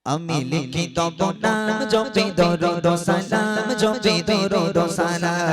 আমি লিখি তব নাম জপি দরুদ ও সালাম জপি দরুদ ও সালাম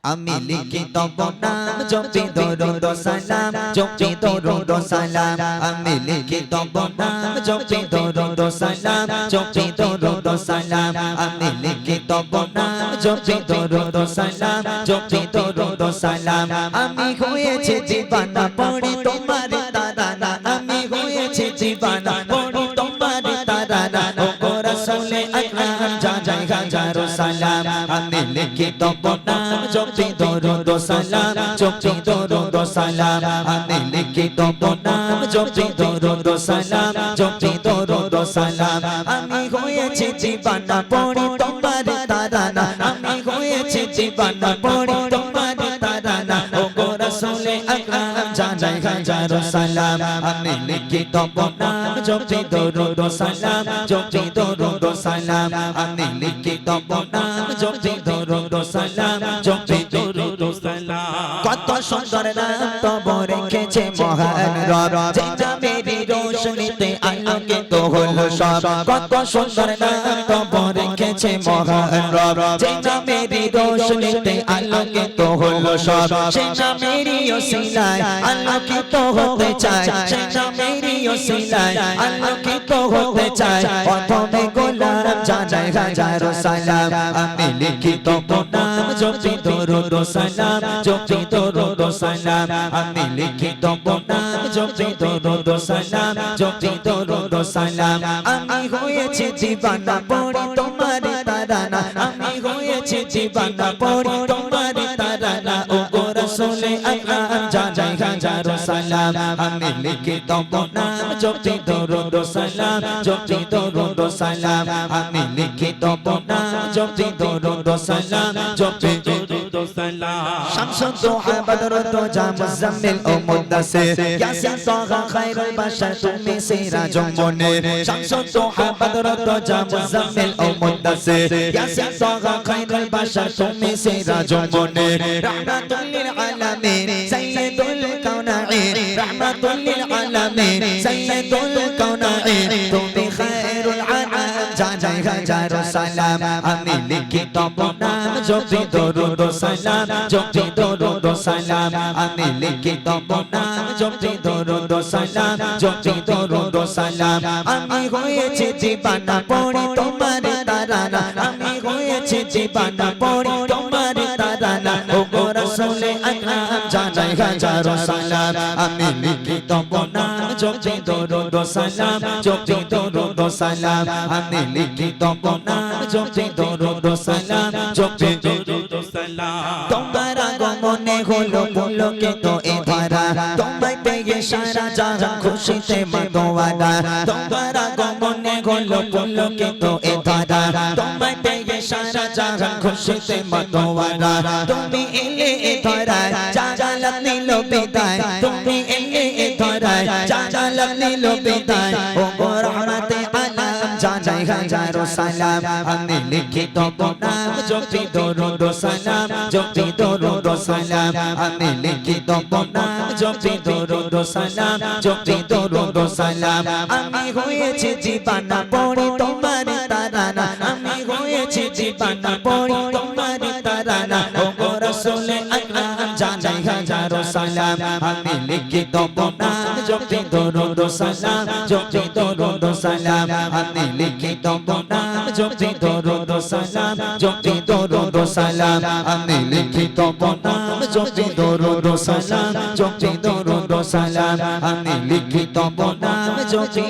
আমি লিখি তব নাম জপি দরুদ ও সালাম জপি দরুদ ও সালাম আমি লিখি তব নাম জপি দরুদ ও সালাম জপি দরুদ ও সালাম আমি লিখি তব নাম জপি দরুদ ও সালাম জপি দরুদ ও সালাম আমি হয়েছে দিবানা পড়ি তোমার তারানা আমি হয়েছে দিবানা পড়ি তোমার তারানা ও গো রাসূলে আকরাম জানাই হাজারো সালাম আমি লিখি তব নাম জপি দরুদ ও সালাম জপি দরুদ ও সালাম আমি লিখি তব নাম জপি দরুদ ও সালাম জপি দরুদ ও সালাম আমি হয়েছে দিবানা পড়ি তোমার তারানা আমি হয়েছে দিবানা পড়ি তোমার তারানা ও গো রাসূলে আকরাম জানাই হাজারো সালাম আমি লিখি তব নাম জপি দরুদ ও সালাম জপি দরুদ ও সালাম আমি লিখি তব নাম জপি দরুদ ও সালাম জপি দরুদ ও সালাম কত সুন্দর নাম তব রেখেছে মহান রব যে নামেরই রোশনীতে আলোকিত হলো সব কত সুন্দর নাম তব রেখেছে মহান রব যে নামেরই রোশনীতে আলোকিত হলো সব সে নামেরই ওসিলায় আলোকিত হতে চায় সে নামেরই ওসিলায় আলোকিত হতে চায় প্রথমে গোলাম জানাই হাজারো সালাম আমি লিখি তব নাম জপি দরুদ ও সালাম জপি দরুদ ও সালাম আমি লিখি তব নাম জপি দরুদ ও সালাম জপি দরুদ ও সালাম আমি হয়েছে দিবানা পড়ি তোমার তারানা আমি হয়েছে দিবানা পড়ি তোমার তারানা ও গো রাসূলে আকরাম জানাই হাজারো সালাম আমি লিখি তব নাম জপি দরুদ ও সালাম জপি দরুদ ও সালাম আমি লিখি তব নাম জপি দরুদ ও সালাম জপি দরুদ ও সালাম শামসুদ দোহা বদরুদ দোজা মুজাম্মিল ও মুদ্দাসির ইয়াসিন তাহা খায়রুল বাশার তুমি সিরাজুম মুনির শামসুদ দোহা বদরুদ দোজা মুজাম্মিল ও মুদ্দাসির ইয়াসিন তাহা খায়রুল বাশার তুমি সিরাজুম মুনির রাহমাতুল লিল আলামিন সাইয়্যিদুল কাওনাইন রাহমাতুল লিল আলামিন সাইয়্যিদুল কাওনাইন তুমি খায়রুল আনাম জানাই হাজারো সালাম আমি লিখি তব নাম জপি দরুদ ও সালাম জপি দরুদ ও সালাম আমি লিখি তব নাম জপি দরুদ ও সালাম জপি দরুদ ও সালাম আমি হয়েছে দিবানা পড়ি তোমার তারানা আমি হয়েছে দিবানা পড়ি তোমার তারানা ও গো রাসূলে আকরাম জানাই হাজারো সালাম আমি লিখি তব নাম জপি দরুদ ও সালাম জপি দরুদ ও সালাম আমি লিখি তব নাম জপি দরুদ ও সালাম জপি দরুদ ও সালাম তোমার আগমনে হলো পুলকিত এ ধারা তোমায় পেয়ে সারা জাহান খুশিতে মাতোয়ারা তোমার আগমনে হলো পুলকিত এ ধারা তোমায় পেয়ে সারা জাহান খুশিতে মাতোয়ারা তুমি এলে এ ধারায় জালাল নিল বিদায় তুমি এলে এ ধারায় জালাল নিল বিদায় ও গো রহমতে আলাম জানাই হাজারো সালাম আমি লিখি তব নাম জপি দরুদ ও সালাম জপি দরুদ ও সালাম আমি লিখি তব নাম জপি দরুদ ও সালাম জপি দরুদ ও সালাম আমি হয়েছে দিবানা পড়ি তোমার তারানা আমি হয়েছে দিবানা পড়ি তোমার তারানা ও গো রাসূলে আকরাম জানাই হাজারো সালাম আমি লিখি তব নাম জপি দরুদ ও সালাম জপি দরুদ ও সালাম আমি লিখি তব নাম জপি দরুদ ও সালাম জপি দরুদ ও সালাম আমি লিখি তব নাম জপি দরুদ ও সালাম জপি দরুদ ও সালাম আমি লিখি তব নাম জপি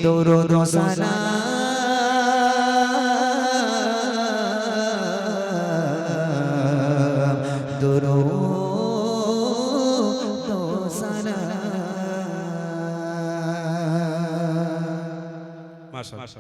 দরুদ ও সালাম দরুদ ও সালাম মাশাআল্লাহ।